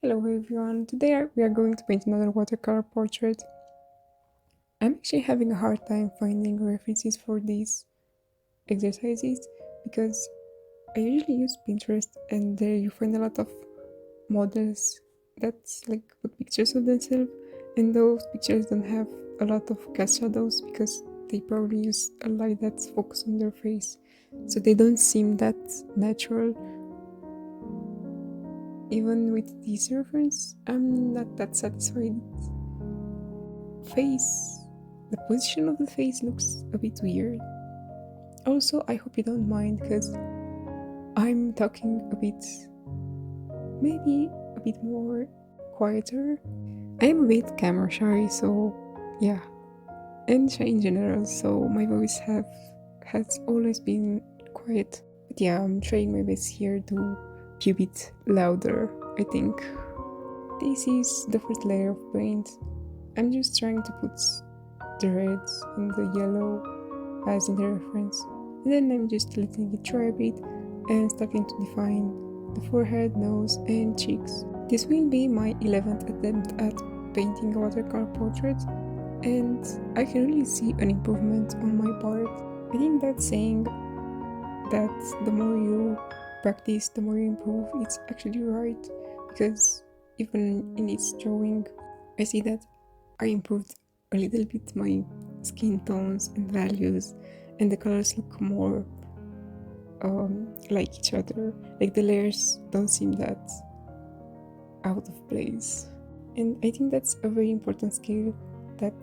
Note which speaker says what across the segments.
Speaker 1: Hello everyone, today we are going to paint another watercolor portrait. I'm actually having a hard time finding references for these exercises because I usually use Pinterest and there you find a lot of models that's like put pictures of themselves, and those pictures don't have a lot of cast shadows because they probably use a light that's focused on their face, so they don't seem that natural. Even with this reference, I'm not that satisfied. Face. The position of the face looks a bit weird. Also, I hope you don't mind because I'm talking a bit, maybe a bit more quieter. I am a bit camera shy, so yeah, and shy in general, so my voice has always been quiet. But yeah, I'm trying my best here to be a bit louder, I think. This is the first layer of paint. I'm just trying to put the reds and the yellow as in the reference, and then I'm just letting it dry a bit and starting to define the forehead, nose and cheeks. This will be my 11th attempt at painting a watercolor portrait, and I can really see an improvement on my part. I think that saying that the more you practice, the more you improve, it's actually right, because even in its drawing, I see that I improved a little bit my skin tones and values, and the colors look more like each other. Like the layers don't seem that out of place. And I think that's a very important skill that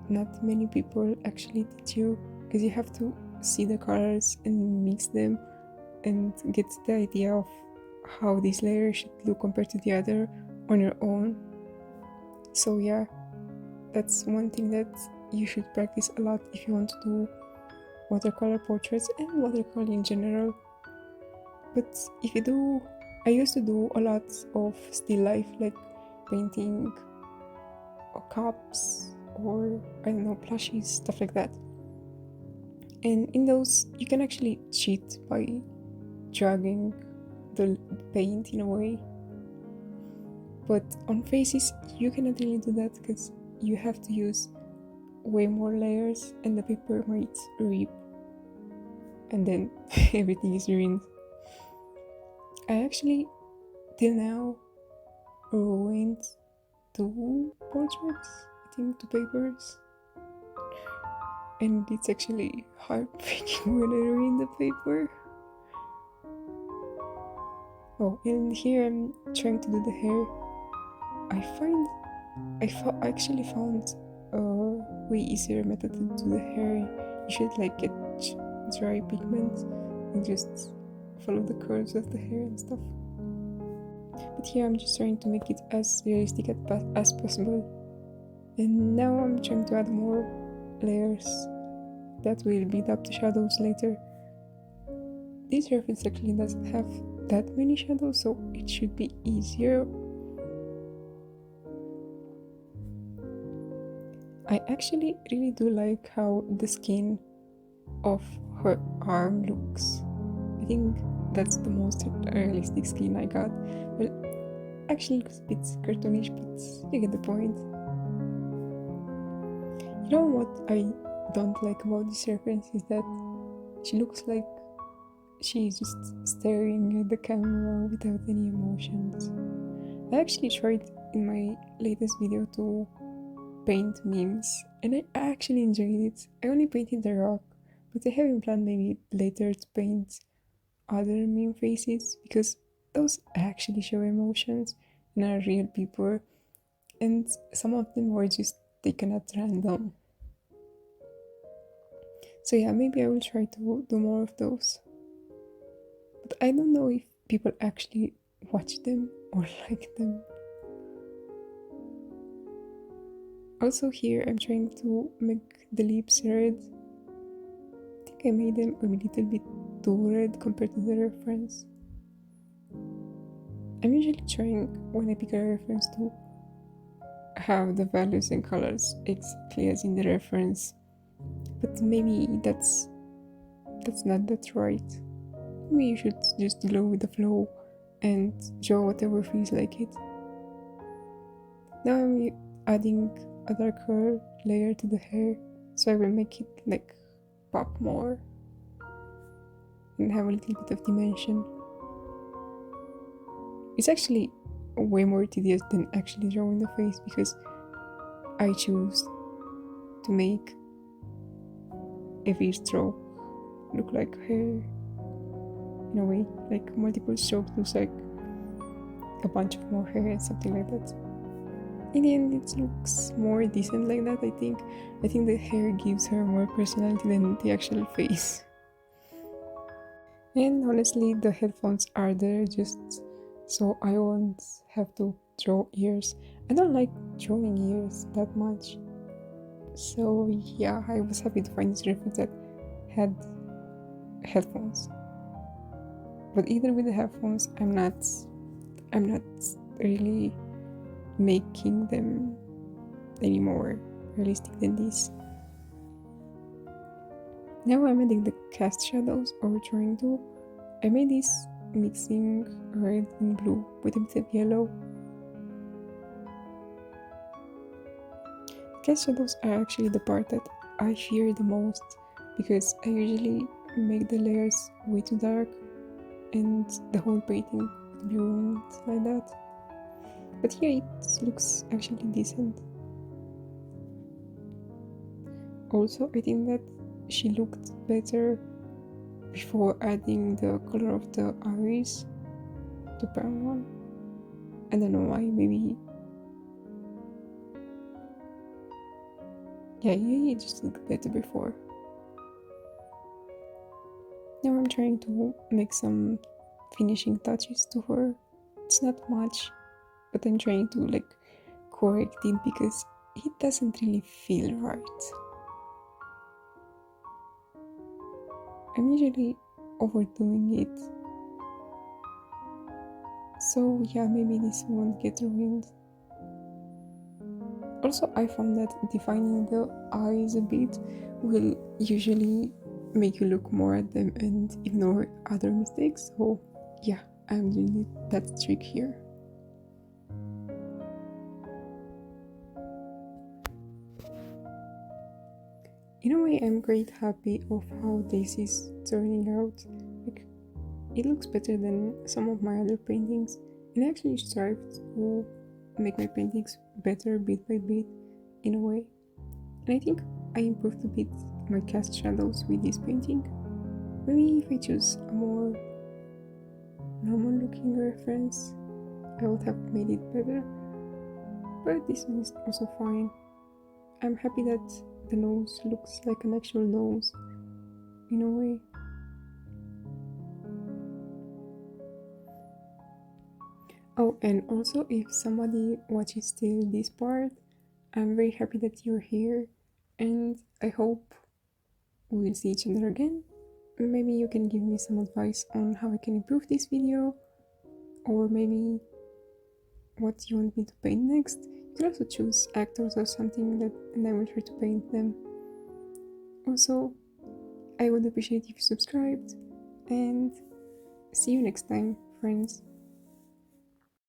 Speaker 1: not many people actually teach you, because you have to see the colors and mix them and get the idea of how this layer should look compared to the other on your own. So yeah, that's one thing that you should practice a lot if you want to do watercolor portraits and watercolor in general. But if you do, I used to do a lot of still life, like painting or cups or I don't know, plushies, stuff like that. And in those, you can actually cheat by dragging the paint in a way. But on faces, you cannot really do that because you have to use way more layers and the paper might rip and then everything is ruined. I actually, till now, ruined 2 portraits, I think 2 papers. And it's actually heartbreaking when I ruin the paper. Oh, and here I'm trying to do the hair. I actually found a way easier method to do the hair. You should like get dry pigment and just follow the curves of the hair and stuff. But here I'm just trying to make it as realistic as possible. And now I'm trying to add more layers that will build up the shadows later. This reference actually doesn't have that many shadows, so it should be easier. I actually really do like how the skin of her arm looks. I think that's the most realistic skin I got. Well, actually it looks a bit cartoonish, but you get the point. You know what I don't like about this reference is that she looks like she's just staring at the camera without any emotions. I actually tried in my latest video to paint memes, and I actually enjoyed it. I only painted the rock, but I have in plan maybe later to paint other meme faces, because those actually show emotions and are real people, and some of them were just taken at random. So yeah, maybe I will try to do more of those. But I don't know if people actually watch them or like them. Also here I'm trying to make the lips red. I think I made them a little bit too red compared to the reference. I'm usually trying, when I pick a reference, to have the values and colors exactly as in the reference. But maybe that's not that right. Maybe you should just go with the flow and draw whatever feels like it. Now I'm adding a darker layer to the hair, so I will make it like pop more and have a little bit of dimension. It's actually way more tedious than actually drawing the face, because I choose to make every stroke look like hair in a way, like multiple strokes looks like a bunch of more hair and something like that. In the end, it looks more decent like that. I think the hair gives her more personality than the actual face. And honestly, the headphones are there just so I won't have to draw ears. I don't like drawing ears that much. So yeah, I was happy to find this reference that had headphones. But either with the headphones, I'm not really making them any more realistic than this. Now I'm adding the cast shadows or drawing tool. I made this mixing red and blue with a bit of yellow. Cast shadows are actually the part that I fear the most, because I usually make the layers way too dark and the whole painting would be ruined like that. But here it looks actually decent. Also, I think that she looked better before adding the color of the iris, the brown one. I don't know why, maybe. Yeah, it just looked better before. Now I'm trying to make some finishing touches to her. It's not much, but I'm trying to like correct it because it doesn't really feel right. I'm usually overdoing it. So yeah, maybe this won't get ruined. Also, I found that defining the eyes a bit will usually make you look more at them and ignore other mistakes. So yeah, I'm doing that trick here. In a way, I'm quite happy of how this is turning out. Like, it looks better than some of my other paintings, and I actually strive to make my paintings better bit by bit in a way. And I think I improved a bit my cast shadows with this painting. Maybe if I choose a more normal looking reference, I would have made it better. But this one is also fine. I'm happy that the nose looks like an actual nose in a way. Oh, and also if somebody watches till this part, I'm very happy that you're here, and I hope we'll see each other again. Maybe you can give me some advice on how I can improve this video, or maybe what you want me to paint next. You can also choose actors or something and I will try to paint them. Also, I would appreciate if you subscribed, and see you next time, friends.